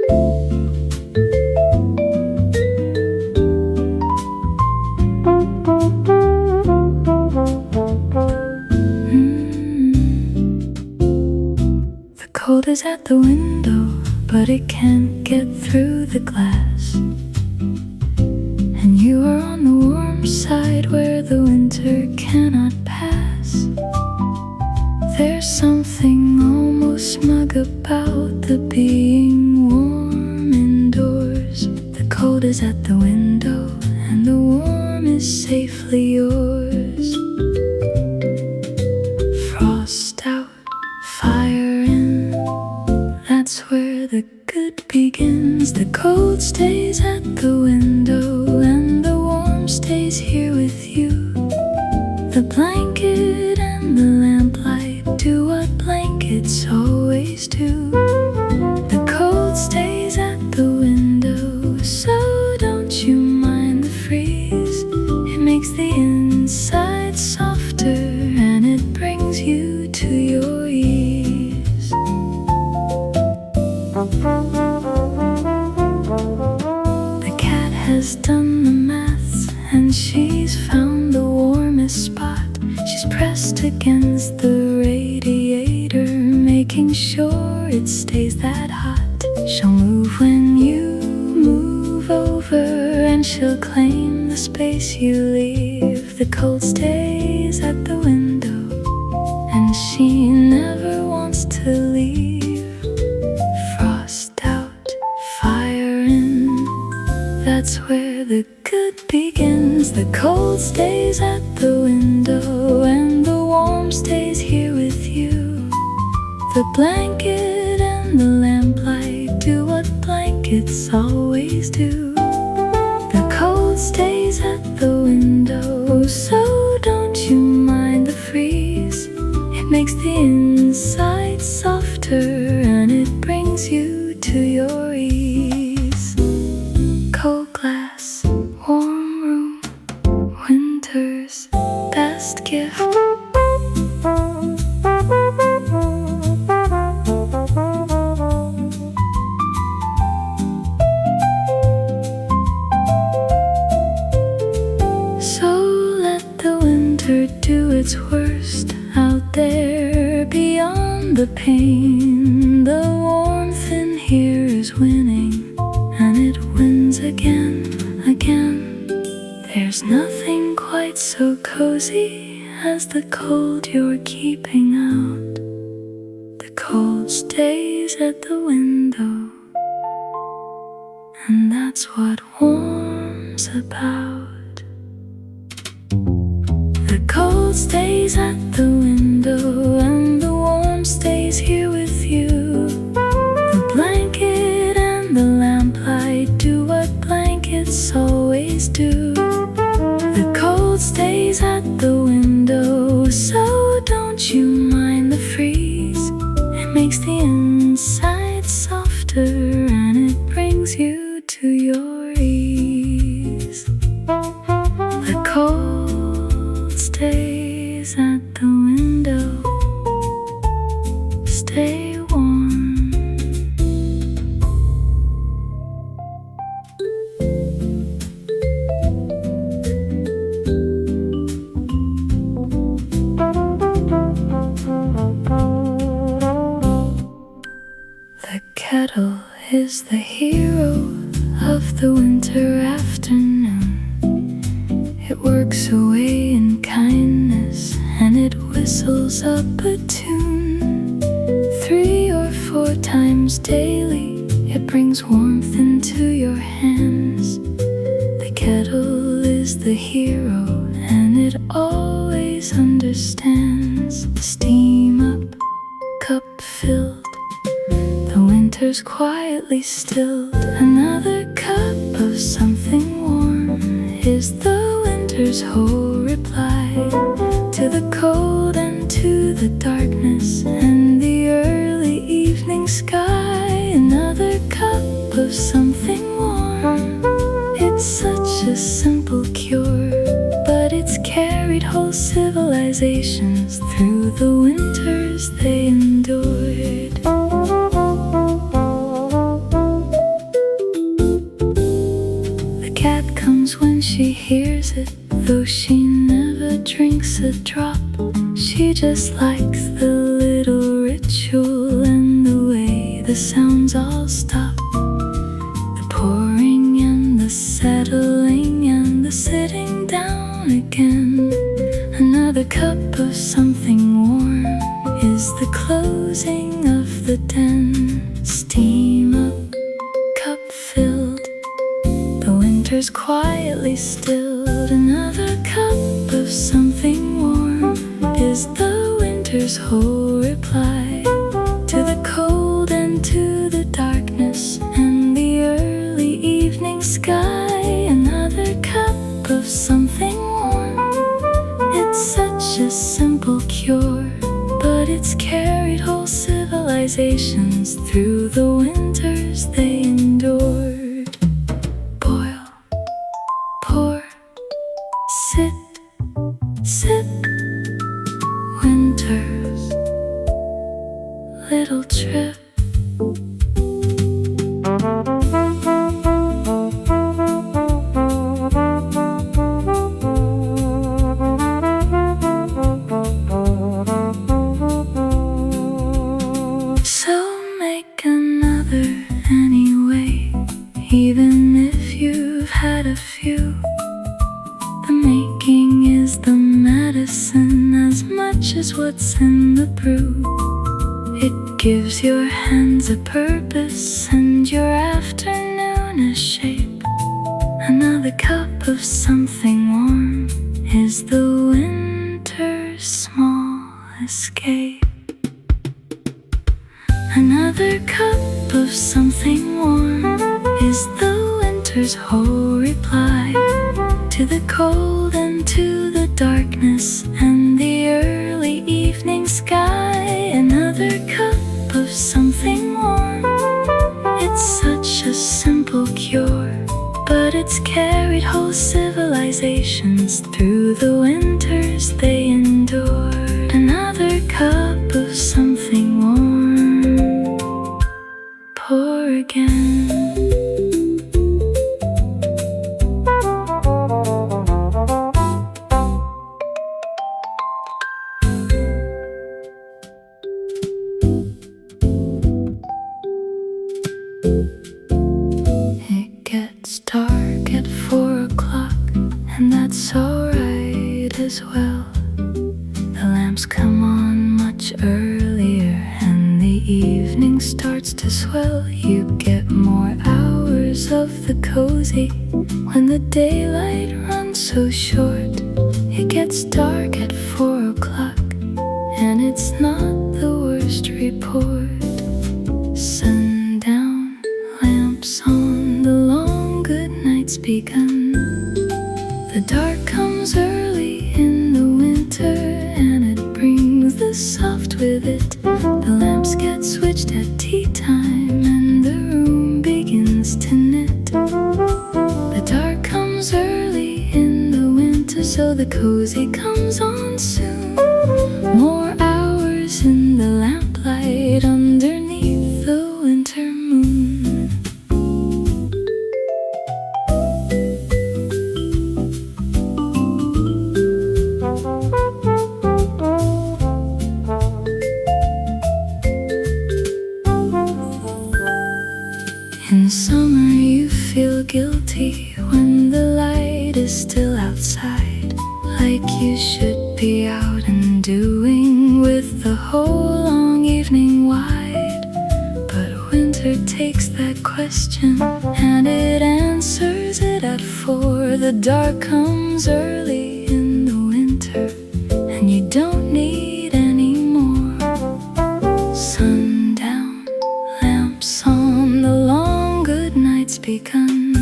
The cold is at the window, but it can't get through the glass. And you are on the warm side where the winter cannot pass. There's something almost smug about the being warm indoors. The cold is at the window and the warm is safely yours. Frost out, fire in, that's where the good begins. The cold stays at the window and the warm stays here with you. The blanket and the lamplight do what blankets always do. The cold stays at the window, so don't you mind the freeze. It makes the inside softer and it brings you to your ease. The cat has done the maths and she's found the warmest spot. She's pressed against the radiator, making sure it stays that hot. She'll move when you move over, and she'll claim the space you leave. The cold stays at the window, and she never wants to leave. Frost out, fire in, that's where the good begins. The cold stays at the window and the warm stays here with you. The blanket and the lamplight do what blankets always do. The cold stays at the window, so don't you mind the freeze. It makes the inside softer and it brings you to your ease. Cold glass, warm room, winter's best gift. So let the winter do its worst out there beyond the pain. The warmth in here is winning, and it wins again. There's nothing quite so cozy as the cold you're keeping out. The cold stays at the window, and that's what warm's about. The cold stays at the window and the warm stays here with you. The blanket and the lamplight do what blankets always do. The cold stays at the window, so don't you mind the freeze. It makes the inside softer and it brings you to your ease. The cold stays at the window. Stay warm. The kettle is the hero of the winter afternoon. It works away in kindness and it whistles up a tune. 3 or 4 times daily it brings warmth into your hands. The kettle is the hero and it always understands. Steam up, cup filled, the winter's quietly stilled. Another cup of something warm is the winter's whole reply to the cold and to the darkness and the early evening sky. Another cup of something warm, it's such a simple cure, but it's carried whole civilizations through the winters they endured. she hears it, though she never drinks a drop. She just likes the little ritual and the way the sounds all stop. The pouring and the settling and the sitting down again. Another cup of something warm is the closing of the den. Steam up, cup filled, the winter's quietly stilled. Another cup of something warm is the winter's whole reply to the cold and to the darkness and the early evening sky. Another cup of something warm, it's such a simple cure, but it's carried whole civilizations through the winters they endured. Boil, pour, sit, sip, winter's little trip. Even if you've had a few, the making is the medicine as much as what's in the brew. It gives your hands a purpose and your afternoon a shape. Another cup of something warm is the winter's small escape. Another cup of something warm is the winter's whole reply to the cold and to the darkness and the early evening sky. Another cup of something warm, it's such a simple cure, but it's carried whole civilizations through the winters they endured. Another cup of something warm, pour again. It gets dark at 4 o'clock, and that's alright as well. The lamps come on much earlier, and the evening starts to swell. You get more hours of the cozy when the daylight runs so short. It gets dark at 4 o'clock, and it's not the worst report. Sundown, lamps on, the long good night's begun. The dark comes early in the winter, and it brings the soft with it. The lamps get switched at tea time, and the room begins to knit. The dark comes early in the winter, so the cozy comes on soon. More hours in the lamplight underneath the winter moon. In summer you feel guilty when the light is still outside, like you should be out and doing with the whole long evening wide. But winter takes that question and it answers it at 4. The dark comes early in the winter, and you don't need any more. Sundown, lamps on, the long good night's begun.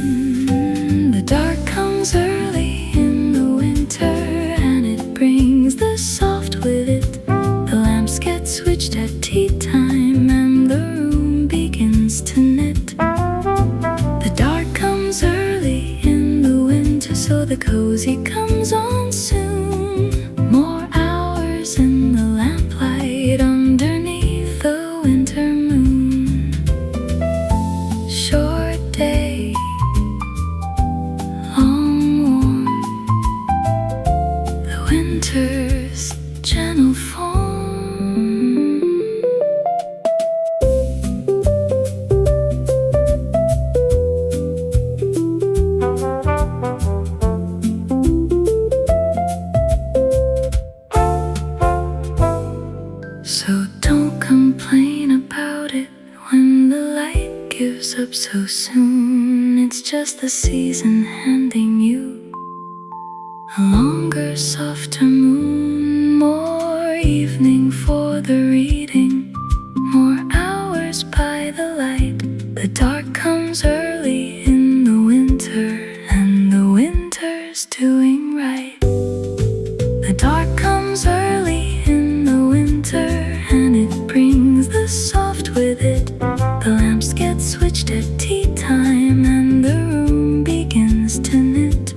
The dark comes early in the winter, and it brings the soft with it. The lamps get switched at tea time, and the room begins to knit. The dark comes early in the winter, so the cozy comes on soon. More hours in the lamplight underneath the winter moon. Short day, long shows up so soon. It's just the season handing you a longer, softer moon. More evening for the reading, more hours by the light. The dark comes early in the winter, and the winter's doing right. The dark comes early in the winter, and it brings the soft with it. The lamps get switched at tea time, and the room begins to knit.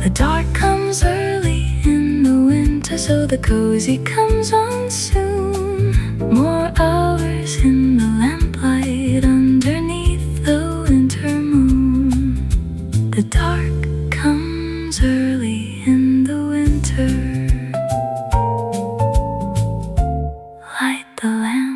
The dark comes early in the winter, so the cozy comes on soon. More hours in the lamplight underneath the winter moon. The dark comes early in the winter. Light the lamp.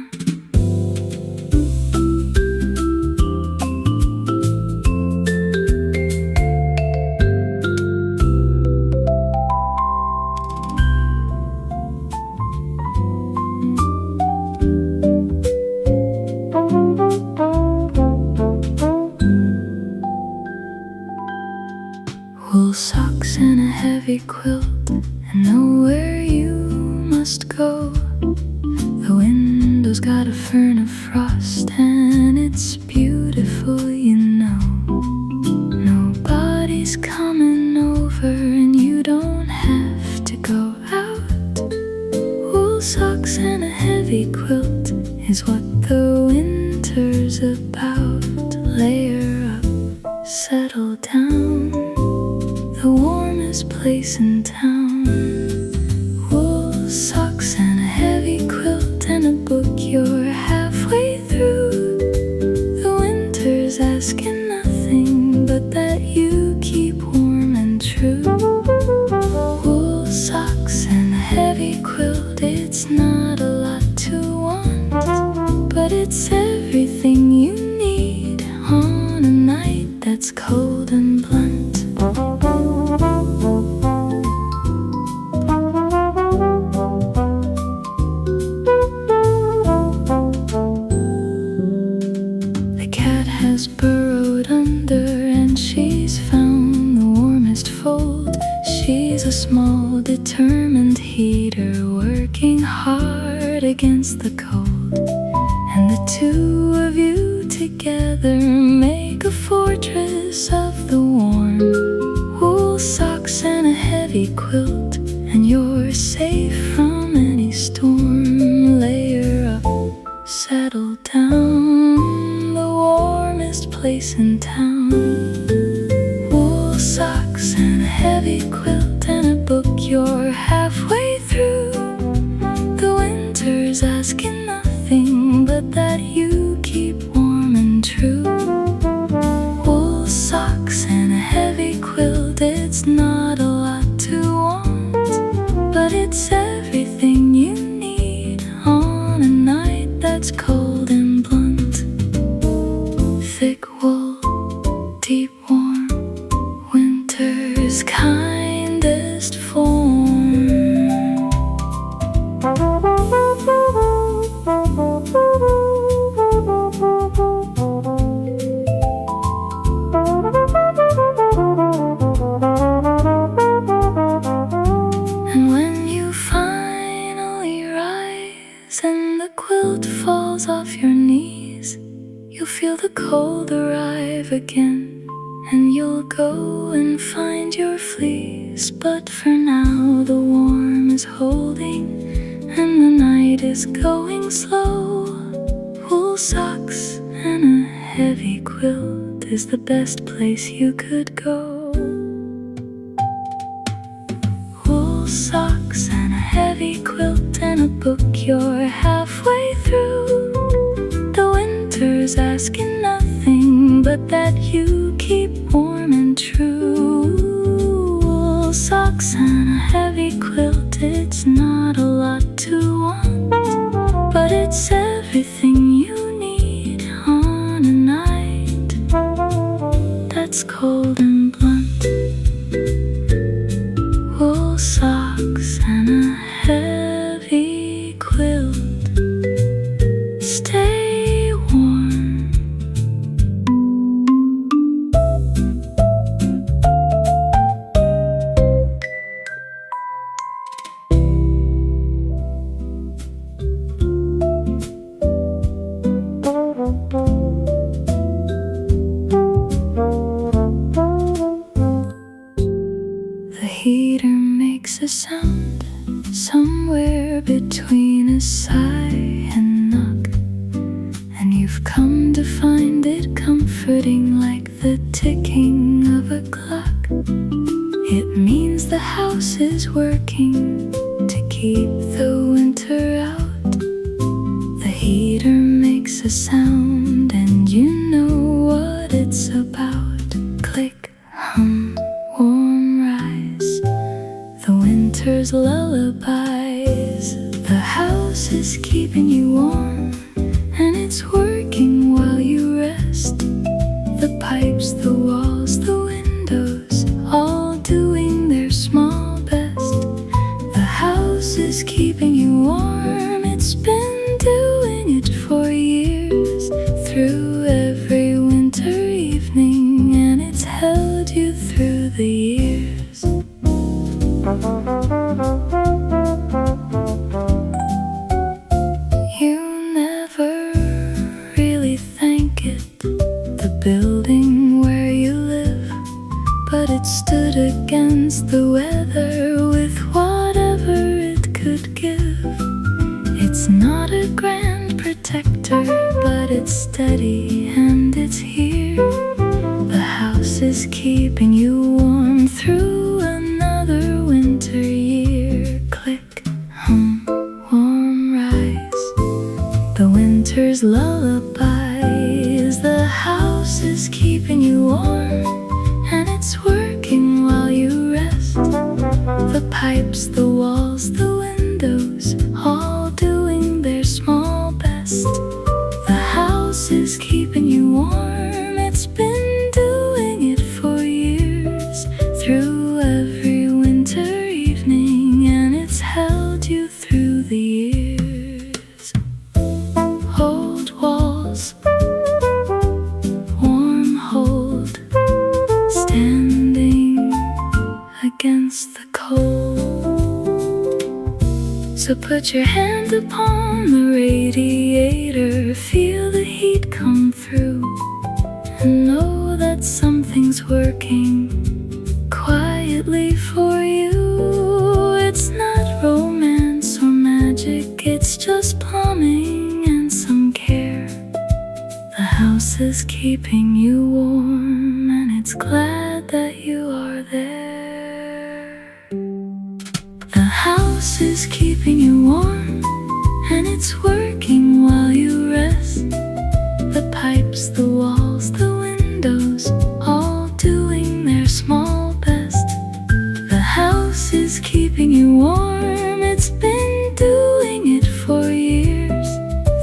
Wool socks and a heavy quilt, and know where you must go. The window's got a fern of frost, and it's beautiful, you know. Nobody's coming over, and you don't have to go out. Wool socks and a heavy quilt is what the winter's about. Layer up, settle down, the warmest place in town. Wool socks and a heavy quilt and a book you're halfway through. The winter's asking nothing but that you keep warm and true. Wool socks and a heavy quilt, it's not a lot to want, but it's everything you need on a night that's cold and blunt. The cat has burrowed under, and she's found the warmest fold. She's a small, determined heater, working hard against the cold. And the two of you together make a fortress of the warm. Wool socks and a heavy quilt, and you're safe from any storm. Layer up, settle down, the warmest place in town. Wool socks and a heavy quilt and a book you're halfway through. The winter's asking nothing but that you keep warm and true. Wool socks and a heavy quilt, it's not a lot to want, but it's everything you need on a night that's cold and blunt. Thick wool, deep warm, winter's kindest form. And when you finally rise and the quilt falls off your knees, you'll feel the cold arrive again, and you'll go and find your fleece. But for now the warm is holding, and the night is going slow. Wool socks and a heavy quilt is the best place you could go. Wool socks and a heavy quilt and a book you're halfway through. The winter's asking nothing but that you keep warm and true. Wool socks and a heavy quilt, it's not a lot to want, but it's everything you need on a night that's cold and blunt. Wool socks and a heavy quilt, stay warm comforting like the ticking of a clock. It means the house is working to keep the winter out. The heater makes a sound and you know what it's about. Click, hum, warm rise, the winter's lullabies. The house is keeping you warm and it's working while you rest. The pipes, the walls, the windows, all doing their small best. The house is keeping you warm, it's been doing it for years. Through every winter evening, and it's held you through the years. You never really thank it, the building where you live, but it stood against the weather with whatever it could give. It's not a grand protector, but it's steady and it's here. The house is keeping you warm through another winter year. Click, hum, warm rise, the winter's lullabies. The house is keeping you warm and it's working while you rest. The pipes, the walls, the windows, all doing their small best. The house is keeping you warm, it's been doing it for years. Through every winter evening, and it's held you through the years. Old walls, warm hold, standing against the cold. So put your hand upon the radiator, feel the heat come through, and know that something's working quietly for you. It's not romance or magic, it's just plumbing and some care. The house is keeping you warm and it's glad that you are there. The house is keeping you warm and it's working while you rest. The pipes, the walls, the windows, all doing their small best. The house is keeping you warm, it's been doing it for years.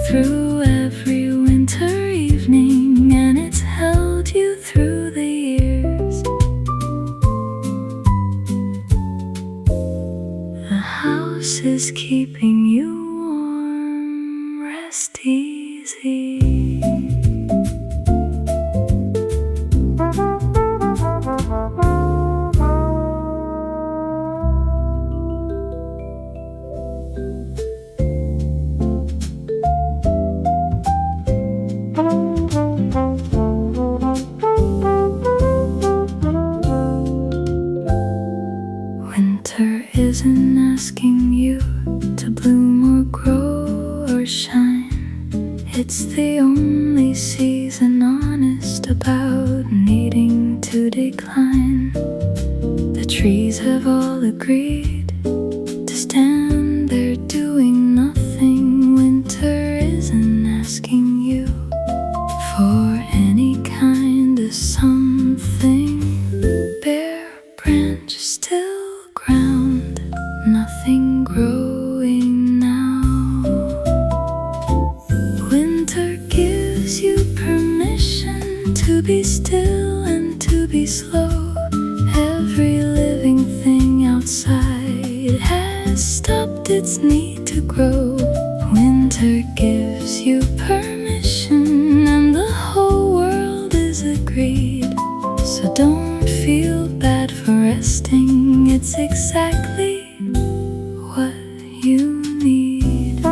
Through every winter evening, and it's held you through the years. The house is keeping you warm, rest easy. Winter isn't asking you to bloom or grow or shine. It's the only season honest about needing to decline. The trees have all agreed to stand there doing nothing. Winter isn't asking you for any kind of something. Bare branches still ground, nothing growing now. Winter gives you permission to be still and to be slow. Every living thing outside has stopped its need to grow. Winter gives you permission and the whole world is agreed. So don't feel bad for resting, it's exactly what you need.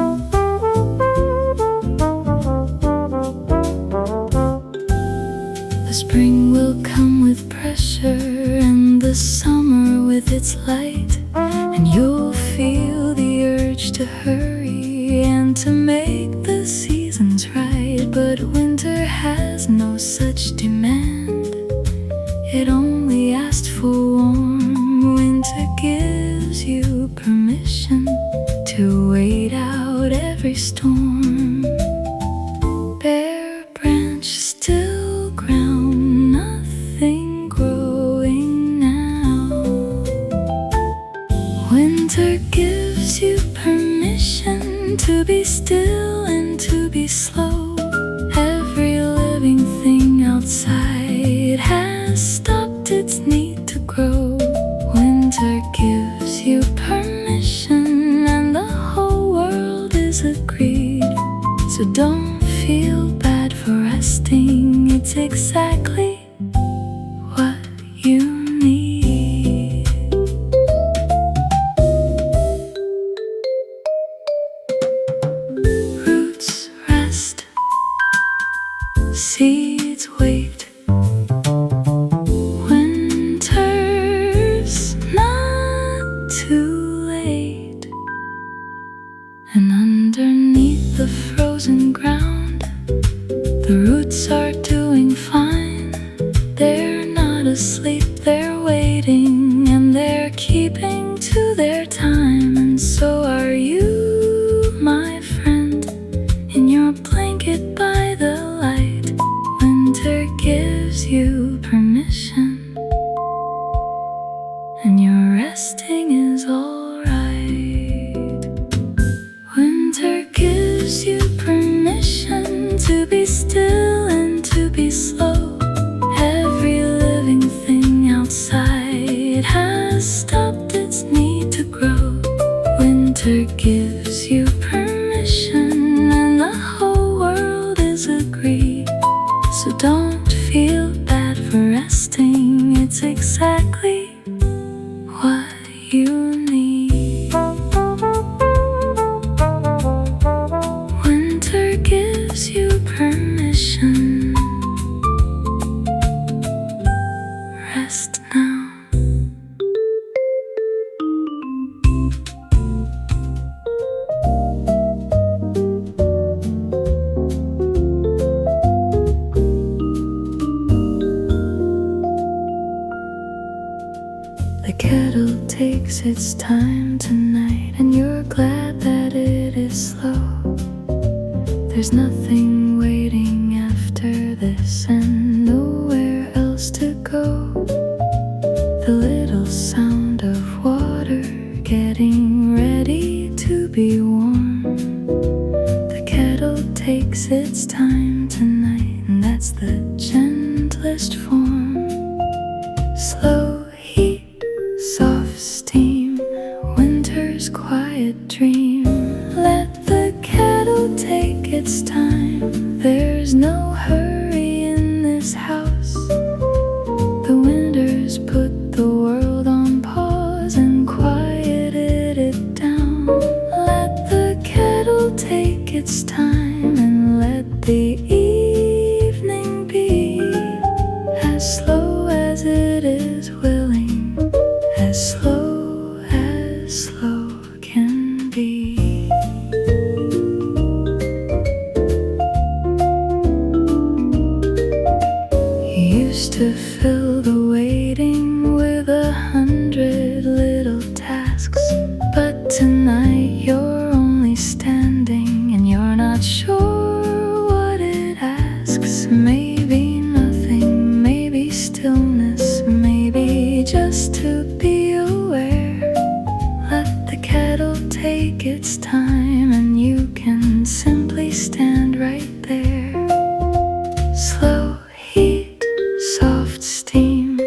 The spring will come with pressure and the summer with its light, and you'll feel the urge to hurry and to make the seasons right. But winter has no such much demand. It only asked for warm. Winter gives you permission to wait out every storm. Bare branch, still ground, nothing growing now. Winter gives you permission to be still and to be slow. Every living thing outside has stopped its need to grow. Winter gives you permission and the whole world is agreed. So don't feel bad for resting, it's exactly what you need. Roots rest, seeds wait. Winter's not too late. And underneath the frozen ground, the roots are doing fine. They're not asleep, they're waiting, and they're keeping to their time. And so are you, my friend, in your blanket by the light. Winter gives you permission, and your resting is alright. Winter gives you permission to be still and to be slow. Every living thing outside has stopped its need to grow. Winter gives you permission and the whole world is agreed. So don't feel bad for resting, it's exactly what you need. Winter gives you permission. Rest now. The kettle takes its time tonight, and you're glad that it is slow. There's nothing waiting after this and nowhere else to go. The little sound of water getting ready to be warm. The kettle takes its time tonight, and that's the gentlest form. Slow heat, soft steam, winter's quiet dream. Let the kettle take its time. There's no hurry in this house. The winter's put the world on pause and quieted it down. Let the kettle take its time and let the evening be as slow as it is willing, as slow can be. You used to fill the waiting with 100 little tasks, but tonight you're only standing and you're not sure what it asks. Maybe nothing, maybe stillness, maybe just to be aware. Let the kettle take its time and you can simply stand right there. Slow heat, soft steam,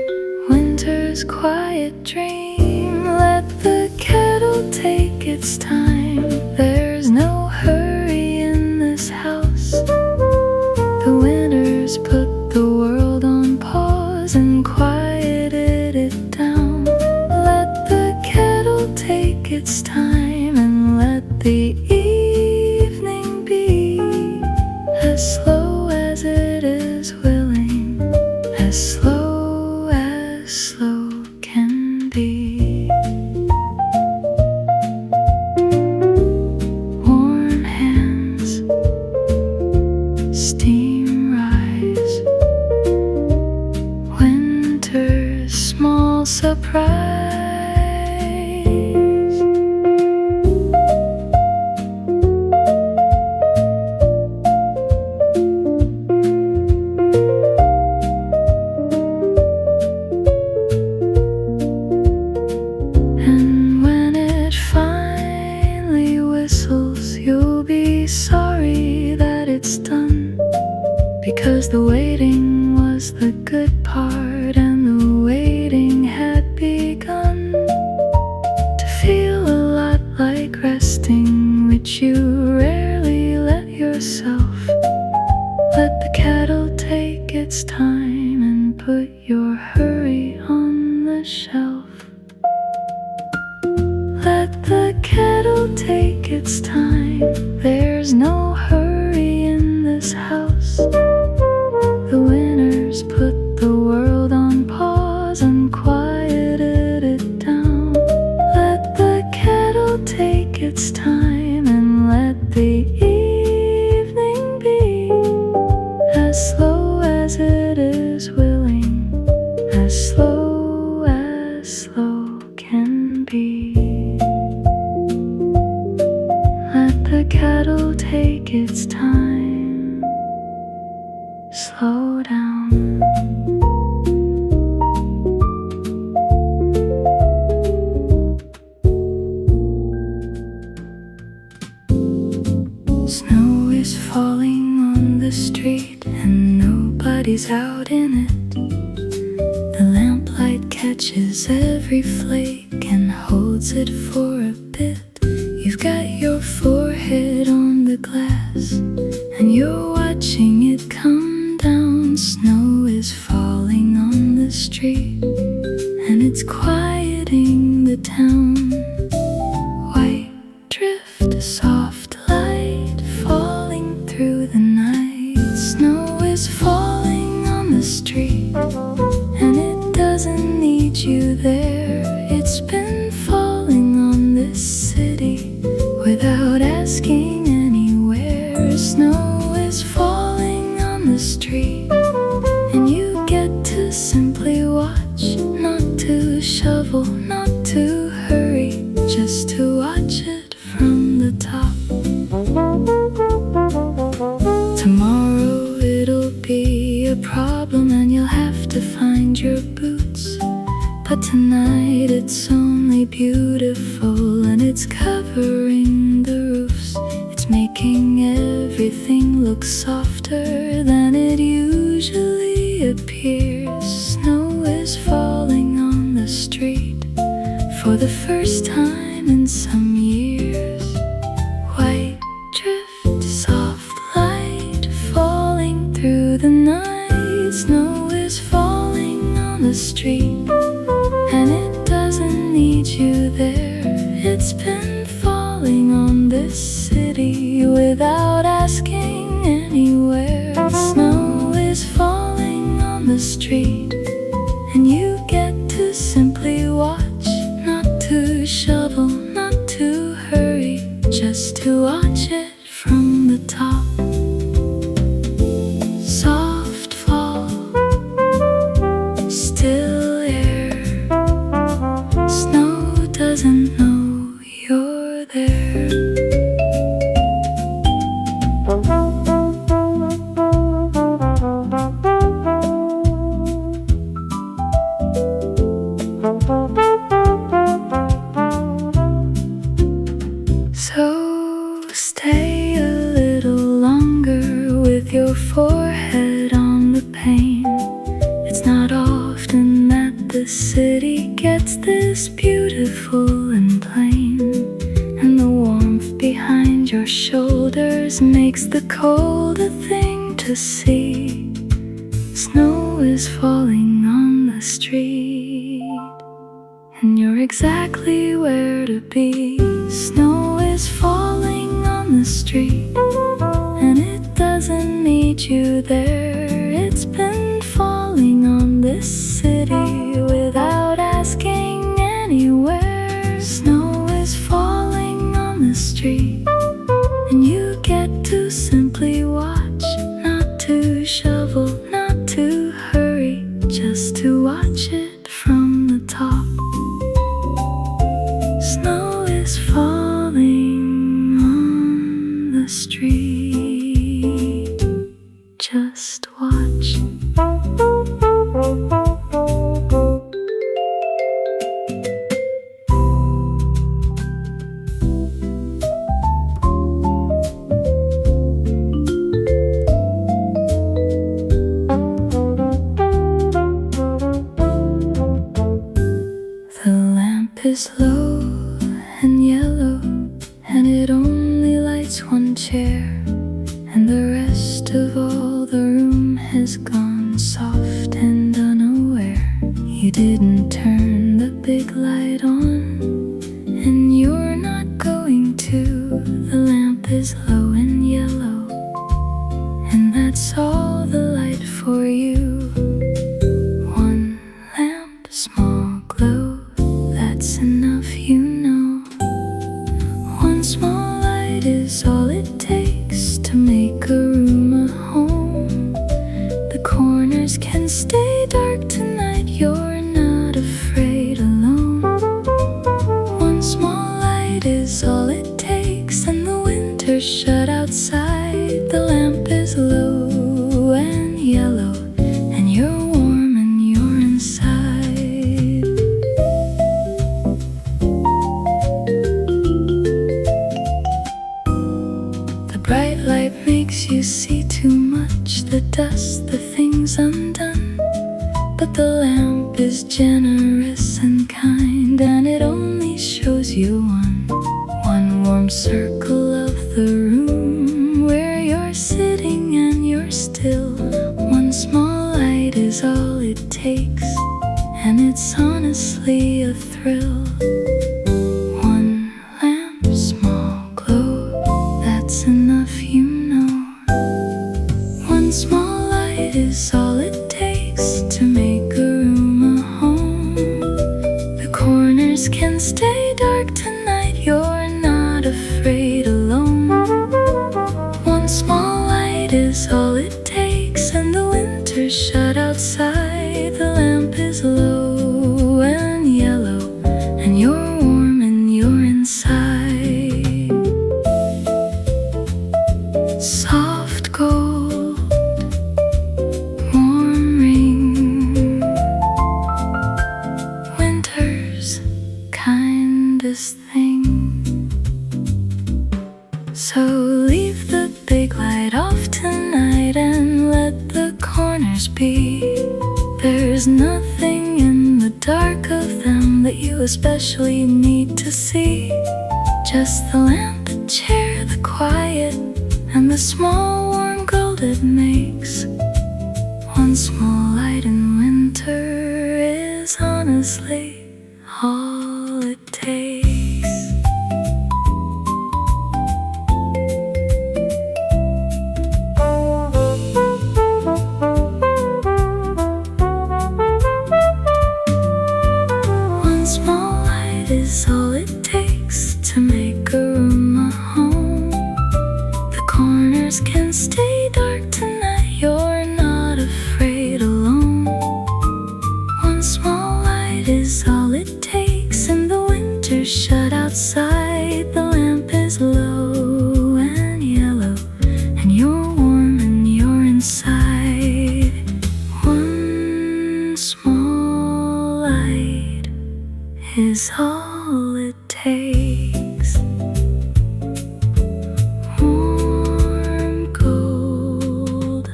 winter's quiet dream. Let the kettle take its time. There's no hurry in this house. The winter's put the world on pause and quieted it down. Let the kettle take its time and let the evening be as slow as it is willing, as slow can be. Warm hands, steam rise, And when it finally whistles, you'll be sorry that it's done, because the waiting was the good part, and the waiting had begun to feel a lot like resting, which you rarely let yourself. Let the kettle take its time and put your hurry on the shelf. Let the kettle take its time, there's no hurry in this house. The winners put the world on pause and quieted it down. Let the kettle take its time and let the evening be as slow as it is willing, as slow can be. Let the kettle take its time, slow down. Snow is falling on the street and nobody's out in it. The lamplight catches every flake and holds it for a bit. You've got your forehead on the glass and you're watching it come down. Snow is falling on the street and it's quieting the town. White drift, soft light falling through the night. Snow is falling on the street and it doesn't need you there. It's been falling on this city without asking anywhere. Snow is falling on the street and you get to simply watch, not to shovel, not to hurry, just to watch it from the top. Tomorrow it'll be a problem and you'll have to find your boots, but tonight it's only beautiful and it's covering the roofs. It's making everything look softer than it usually appears. Snow is falling on the street for the first time in some years. White drift, soft light falling through the night. Snow is falling on the street and it doesn't need you there. It's been falling on this city without asking anywhere. Snow is falling on the street and you get to simply watch, not to shovel, not to hurry, just to watch it from the top. Soft fall, still air. Snow doesn't know you're there. So stay a little longer with your forehead on the pane. It's not often that the city gets this beautiful and plain, and the warmth behind your shoulders makes the cold a thing to see. Snow is falling on the street and you're exactly where to be. Snow is falling on the street and it doesn't need you there. It's been falling on this city without asking anywhere. Snow is falling on the street and you get to simply watch, not to shovel, not to hurry, just to watch it from the top. is low and yellow, and it only lights one chair, and the rest of all the room has gone soft and unaware. You didn't turn the big light on, and you're not going to. The lamp is low and yellow, and that's all the light for you. One lamp, small glow, that's enough, you know. One small light is all it takes to make a room a home. The corners can stay dark tonight, you're not afraid alone. One small light is all it takes, and the winter's shut outside. The lamp is low and yellow, and you're warm and you're inside. The bright light makes you see too much, the dust, the things undone. But the lamp is generous and kind, and it only shows you one warm circle of the room where you're sitting and you're still. One small light is all it takes, and it's honestly a thrill. One lamp, small glow, that's enough, you know. One small light is all it takes to make a room a home. The corners can stay dark tonight, you're not afraid alone. One small light is all it takes, and the winter's shut outside. The lamp is low and yellow, and you're warm and you're inside. Soft gold, warm ring, winter's kindest thing. So leave the big light off tonight and let the corners be. There's nothing in the dark of them that you especially need to see. Just the lamp, the chair, the quiet, and the small warm gold it makes. One small light in winter is honestly all it takes. One small light is all it takes to make a room a home. The corners can stay dark tonight, you're not afraid alone. One small light is all it takes, and the winter's shut outside. The lamp is low and yellow, and you're warm and you're inside. One small light is all it takes. Warm gold.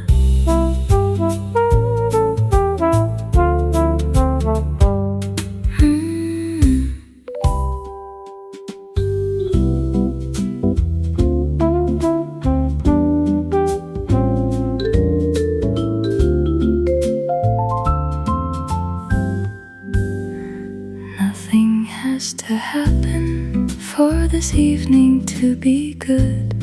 Nothing has to happen for this evening to be good.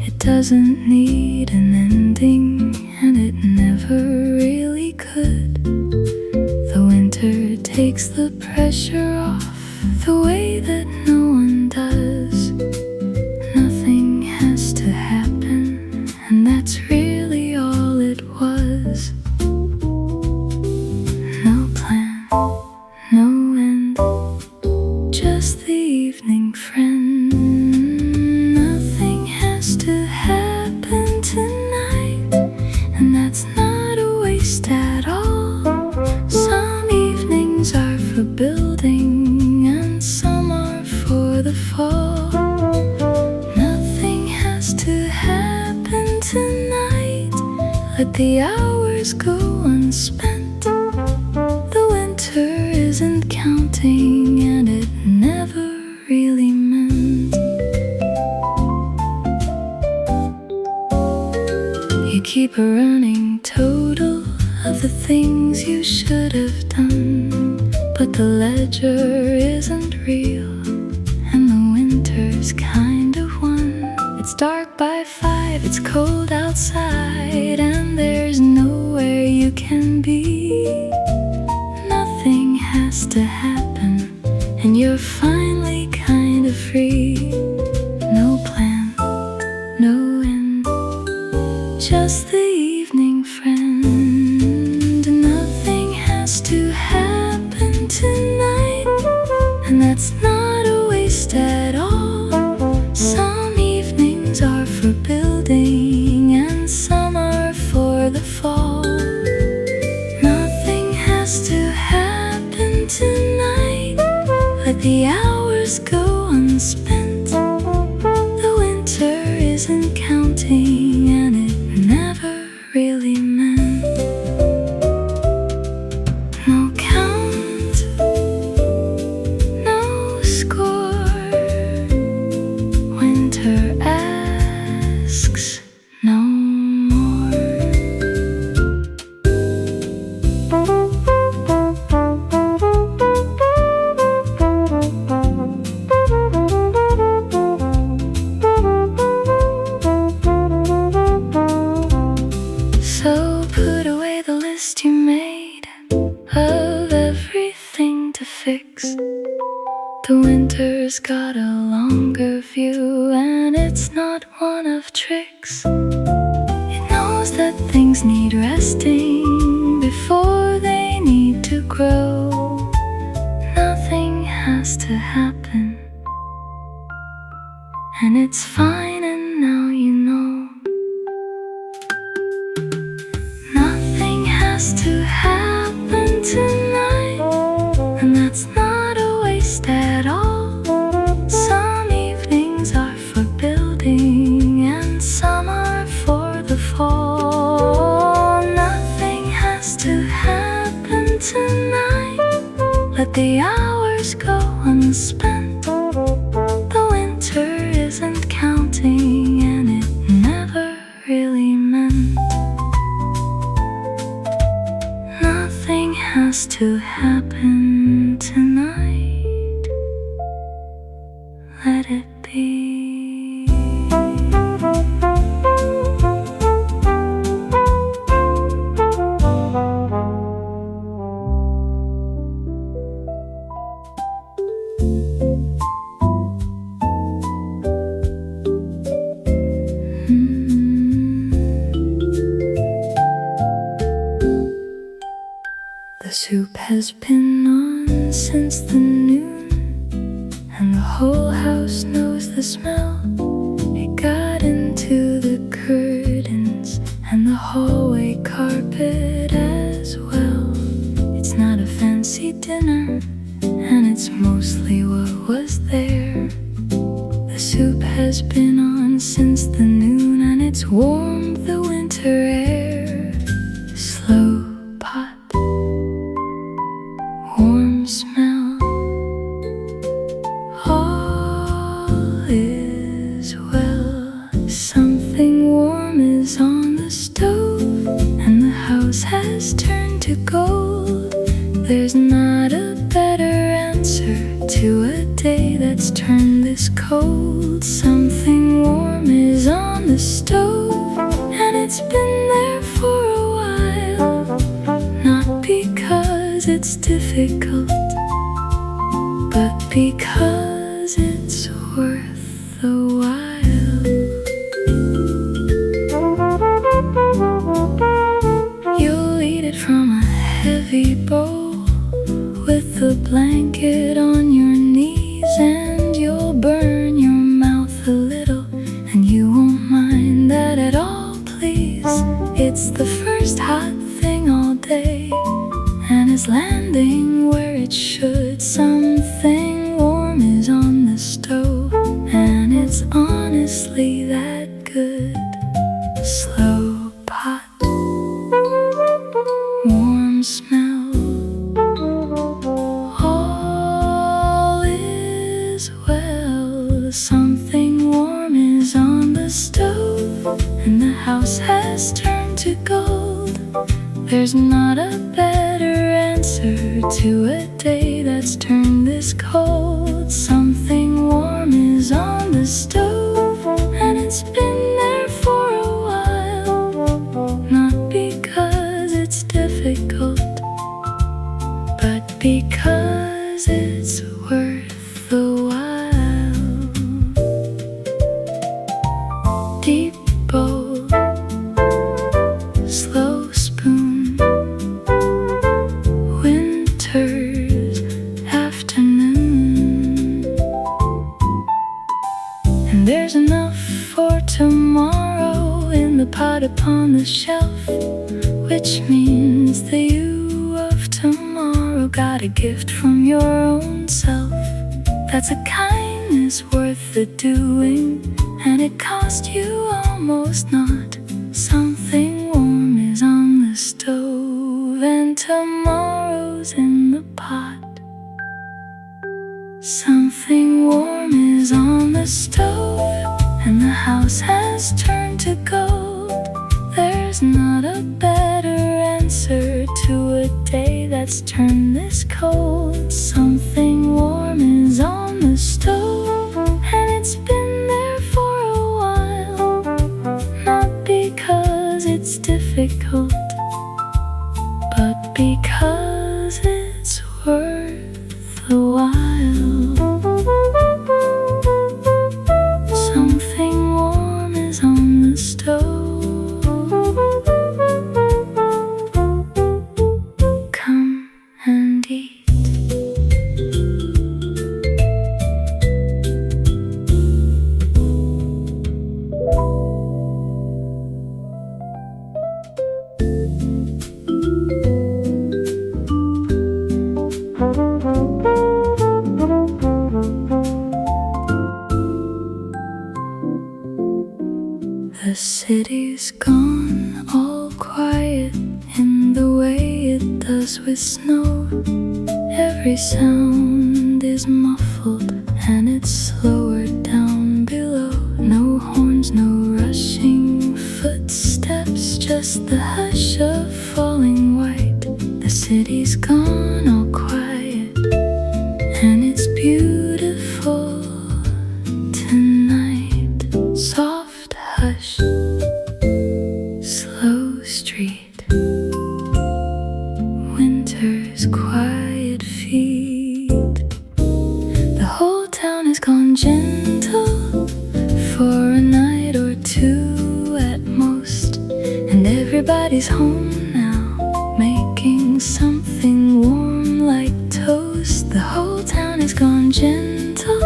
It doesn't need an ending, and it never really could. The winter takes the pressure off the way that no one does. Nothing has to happen, and that's really all it was. No plan, no end, just the evening friend. Nothing has to happen tonight, and that's not a waste at all. Some evenings are for building, and some are for the fall. Nothing has to happen tonight, let the hours go unspent. The winter isn't counting, and Keep a running total of the things you should have done, but the ledger isn't real, and the winter's kind of won. It's dark by 5, it's cold outside, and there's nowhere you can be. Nothing has to happen, and you're finally kind of free. No plan, no end, just the evening friend. Nothing has to happen tonight, and that's not a waste at all. Some evenings are for building, and some are for the fall. Nothing has to happen tonight, let the hours go unspent. The winter isn't counting, and it never really meant. No count, no score. Winter asks no more. So put away the list you made of everything to fix. The winter's got a longer view, and it's not one of tricks. It knows that things need resting before they need to grow. Nothing has to happen, and it's fine, and now you know. Nothing has to happen tonight, and that's not a waste at all. Some evenings are for building, and some are for the fall. Nothing has to happen tonight, let the hours go unspent. The winter isn't counting, and it never really meant. Nothing has to happen tonight, let it be. The soup has been on since the noon, and the whole house knows the smell. It got into the curtains and the hallway carpet as well. It's not a fancy dinner, and it's mostly what was there. The soup has been on since the noon, and it's warmed the winter air. Slow pot, warm smell, all is well. Something warm is on the stove, and the house has turned to gold. There's not a better answer to a day that's turned this cold. Something warm is on the stove, and it's been there for a while. Not because it's difficult, but because it's worth the while. You'll eat it from a heavy bowl with a blanket on your knees, and you'll burn your mouth a little, and you won't mind that at all, please. It's the first hot thing all day, and it's landing where it should. Something warm is on the stove, and it's honestly that good. Slow pot, warm smell, all is well. Something warm is on the stove, and the house has turned There's not a better answer to a day that's turned this cold. Something warm is on the stove, and it's been there for a while. Not because it's difficult, but because it's worth the while. Deep bowl, slow spoon, winter's afternoon. And there's enough for tomorrow in the pot upon the shelf, which means the you of tomorrow got a gift from your own self. That's a kindness worth the doing, and it cost you almost not. Something warm is on the stove, and tomorrow's in the pot. Something warm is on the stove, and the house has turned to gold. There's not a better answer to a day that's turned this cold. Something warm is on the stove, and it's been there for a while. Not because it's difficult, but because it's worth the while. Something warm is on the stove. Come and eat. The city's gone all quiet in the way it does with snow. Every sound is muffled and it's slower down below. No horns, no rushing footsteps, just the hush of falling white. The city's gone all quiet, and it's beautiful tonight. Soft hush, slow street, winter's quiet feet. The whole town has gone gentle for a night or two at most, and everybody's home now, making something warm like toast. The whole town has gone gentle,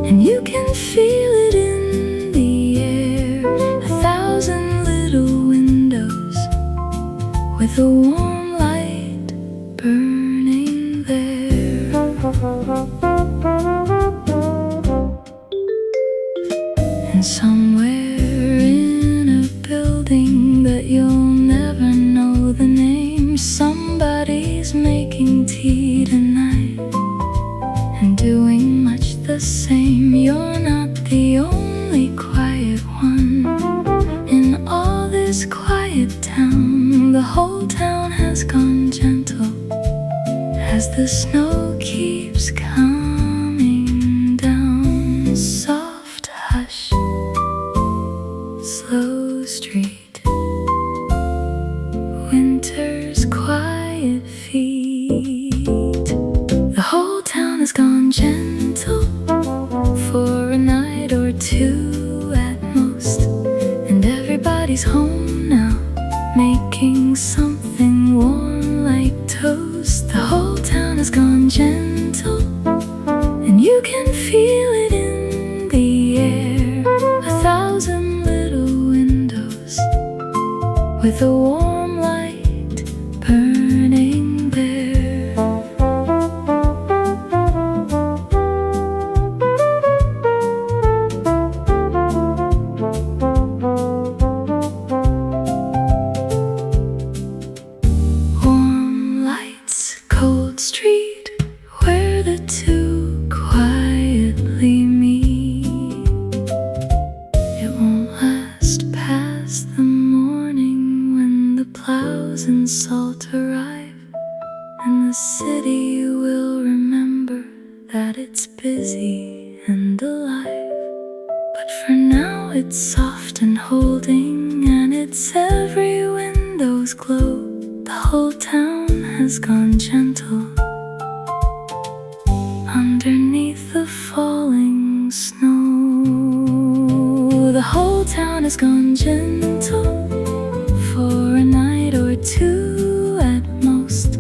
and you can feel it in the air. 1,000 little windows with a warm light burning there. And somewhere in a building that you'll never know the name, somebody's making tea tonight and doing much the same. You're not the only quiet one in all this quiet town. The whole town has gone gentle as the snow keeps coming down. Soft hush, slow street, winter's quiet feet. The whole town has gone gentle for a night or two at most, and everybody's home now, making something warm like toast. The whole town has gone gentle, and you can feel it in the air. 1,000 little windows with a warm light burning there. Warm lights, cold street, where the two quietly meet. It won't last past the morning when the city will remember that it's busy and alive. But for now it's soft and holding, and its every window's glow. The whole town has gone gentle underneath the falling snow. The whole town has gone gentle for a night or two at most,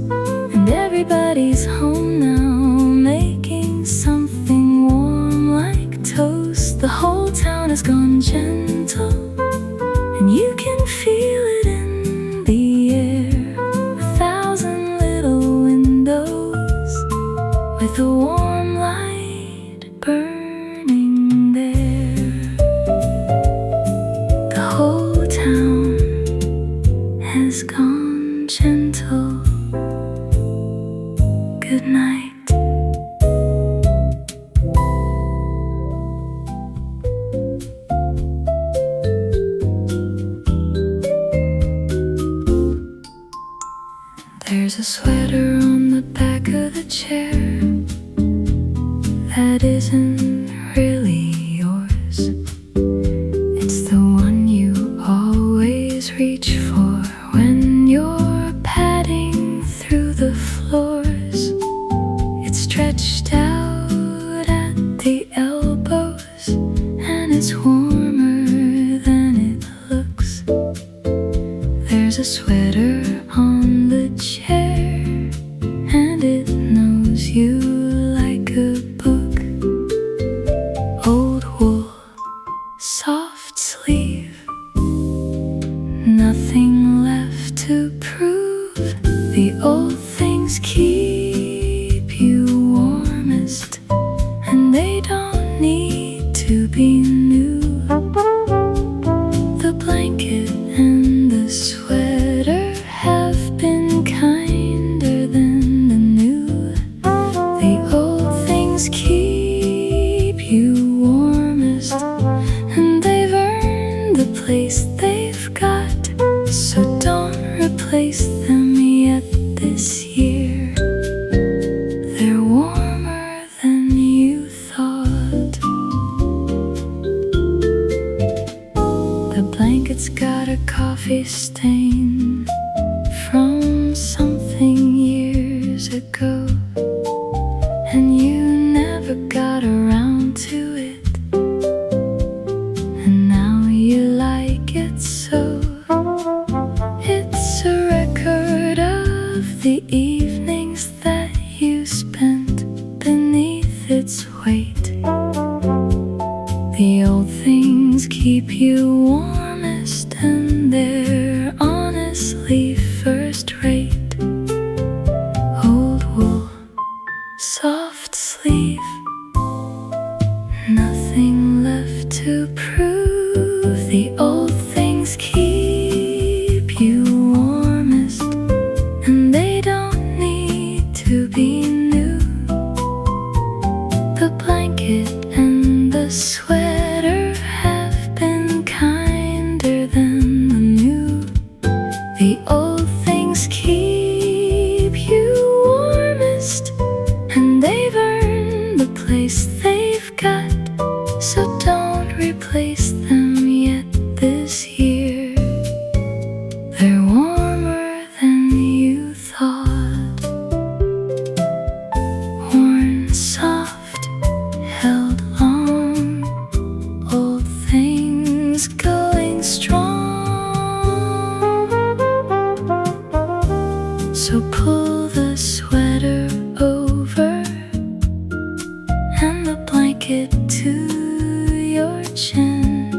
and everybody's home now, making something warm like toast. The whole town has gone gentle, and you can feel it in the air. 1,000 little windows with a warm light burning there. The whole town has gone gentle. Good night. There's a sweater on the back of the chair that isn't really yours. It's the one you always reach for when you're padding through the floors. It's stretched out at the elbows, and it's warmer than it looks. There's a sweater on the chair, and it knows you like a book. Old wool, soft sleeve, nothing left to prove. The old things keep you warmest, and they don't need to be new. The blanket and the sweater have been kinder than the new. The old things keep you warmest, and they've earned the place they've got. So don't replace them yet this year. They're warmer than you thought. The blanket's got a coffee stain from something years ago, and you never got around to it, and now you like it so. It's a record of the evenings that you spent beneath its weight. The old things keep you warmest, and they're honestly first rate. Old wool, soft sleeve, nothing left to prove. The old things keep you warmest, and they don't need to be new. The blanket and the sweater have been kinder than the new. The old things keep you warmest, and they've earned the place they've got. So don't replace them yet this year. They're warmer than you thought. Worn soft, held long, old things going strong. So pull the sweater over and the blanket to your chin,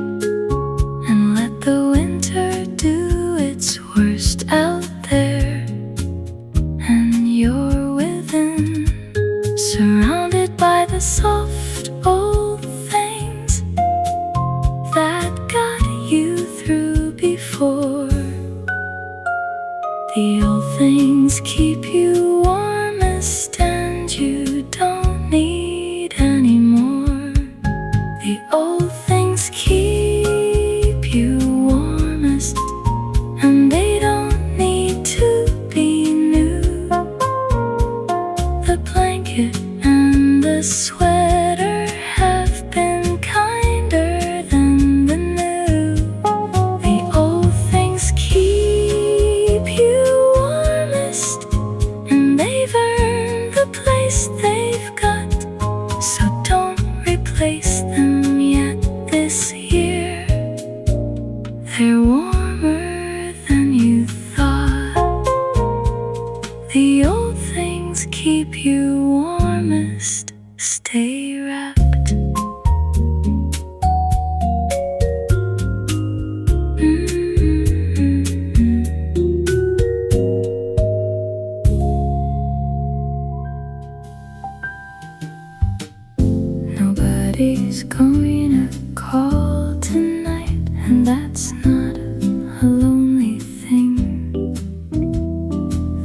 and let the winter do its worst out there. And you're within, surrounded by the soft old things that got you through before. The old things keep you warmest, and you don't need any more. The old things keep you warmest, and they don't need to be new. sweater have been kinder than the new. The old things keep you warmest, and they've earned the place they've got. So don't replace them yet this year. They're warmer than you thought. The old things keep you warmest. Stay wrapped. Nobody's going to call tonight, and that's not a lonely thing.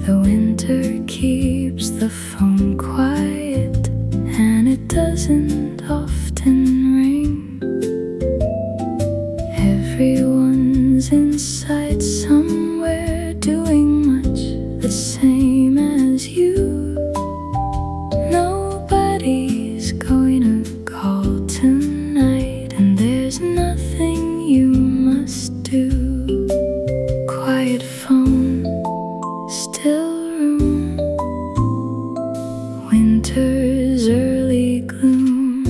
The winter keeps the phone quiet, and it doesn't often ring. Everyone's inside somewhere, doing much the same as you. Nobody's going to call tonight, and there's nothing you must do. Quiet phone, still room, winter's early gloom.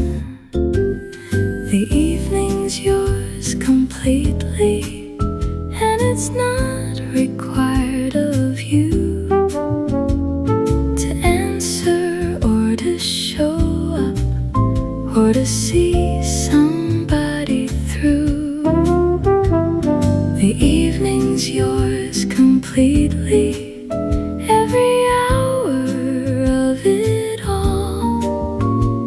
The evening's yours completely, and it's not required of you to answer or to show up or to see somebody through. The evening's yours completely, every hour of it all,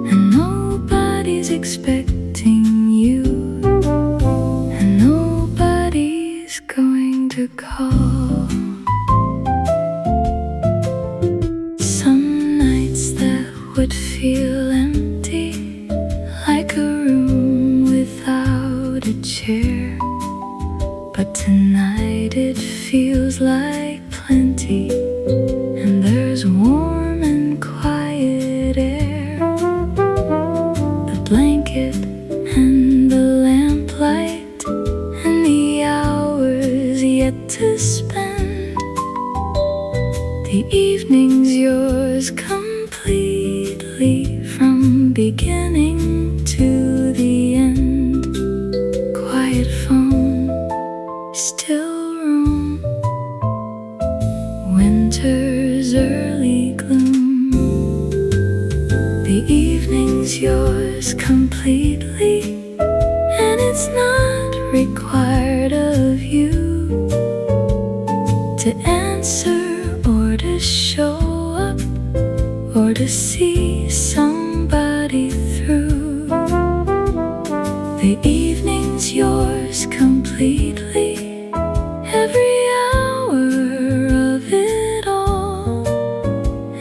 and nobody's expecting you, and nobody's going to call. Some nights that would feel empty, like a room without a chair, but tonight it feels like plenty, and there's warm and quiet air. The blanket and the lamplight and the hours yet to spend. The evening's yours completely, from beginning to the end. Quiet phone, still room, winter's early gloom. The evening's yours completely, and it's not required of you to answer or to show up or to see somebody through. The evening's yours completely, every hour of it all,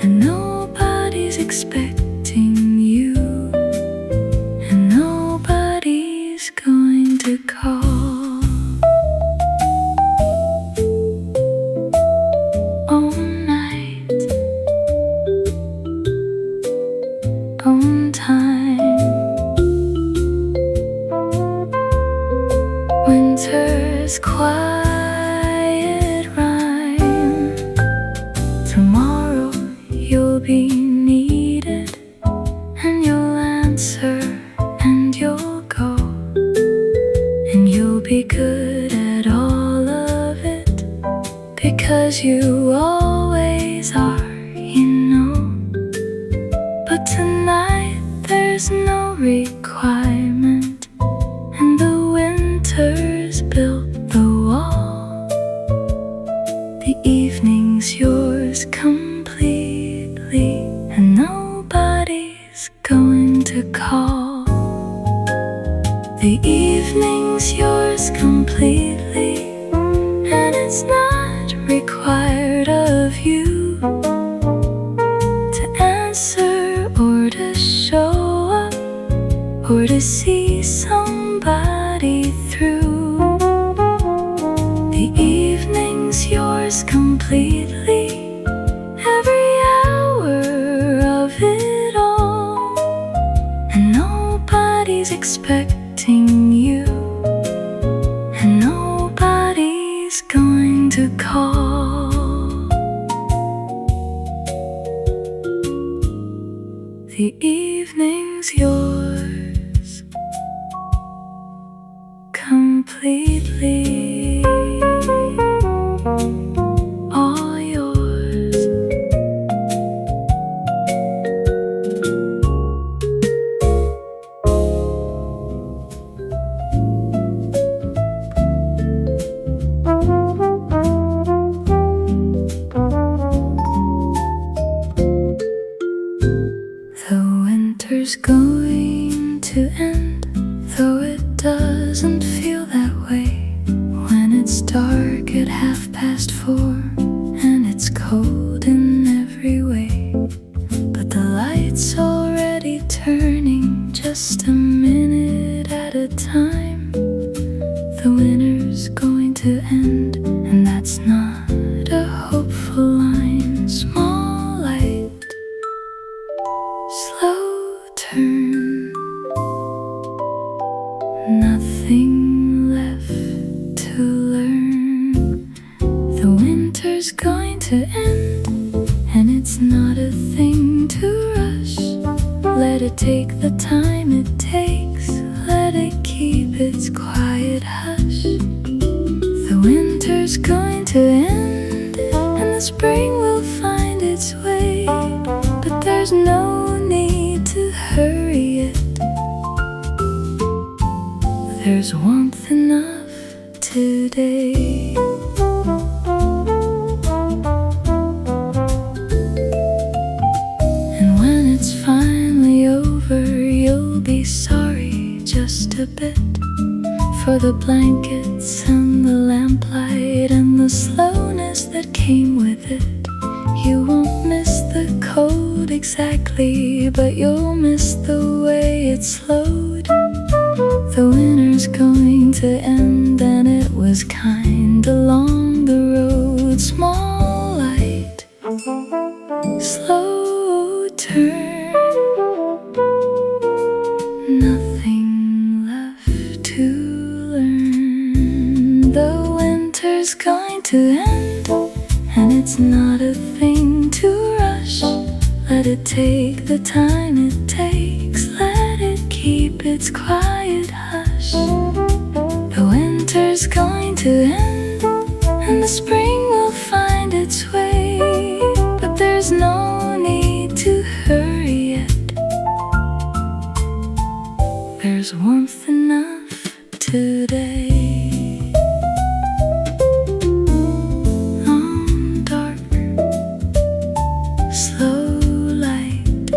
and nobody's expecting you, and nobody's going to call. Own night, own time. Winter's quiet rhyme. Tomorrow you'll be needed, and you'll answer, and you'll go, and you'll be good at all of it, because you always are, you know. But tonight there's no requirement, and the winter's built the wall. The evening's yours completely, and nobody's going to call. The evening's yours completely, and it's not required of you to answer or to show up or to see somebody through. The evening's yours completely, every hour of it all, The evening's yours completely, all yours. The winter's going to end, though it doesn't feel that way when it's dark at 4:30 and it's cold in every way. But the light's already turning just a minute at a time. The winter's going to end, and that's not a hopeful line. Small light, slow turn, nothing left to learn. The winter's going to end, and it's not a thing to rush. Let it take the time it takes, let it keep its quiet hush. The winter's going to end, and the spring will find its way, but there's no need to hurry it. There's warmth enough today. And when it's finally over, you'll be sorry just a bit for the blankets and the lamplight and the slowness that came with it. You won't miss the cold exactly, but you'll miss the way it slowed. The winter's going to end, and it was kind along the road. Small light, slow turn, nothing left to learn. The winter's going to end, and it's not a thing to rush. Let it take the time it takes, let it keep its quiet hush. The winter's going to end, and the spring will find its way, but there's no need to hurry it. There's warmth enough today. Slow light,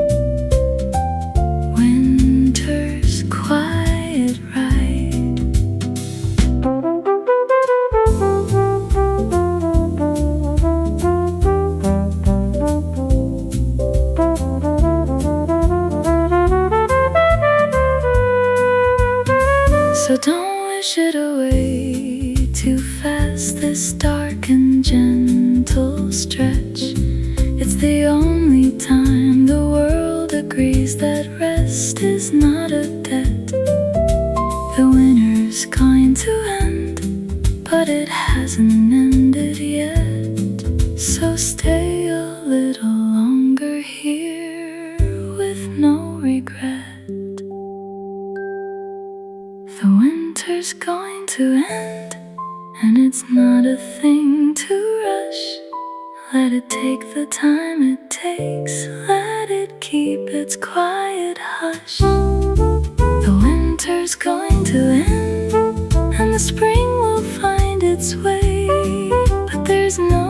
winter's quiet ride. So don't wish it away too fast, this dark and gentle stretch. It's the only time the world agrees that rest is not a debt. The winter's going to end, but it hasn't ended yet. So stay a little longer here with no regret. The winter's going to end, and it's not a thing to rush. Let it take the time it takes, let it keep its quiet hush. The winter's going to end, and the spring will find its way, but there's no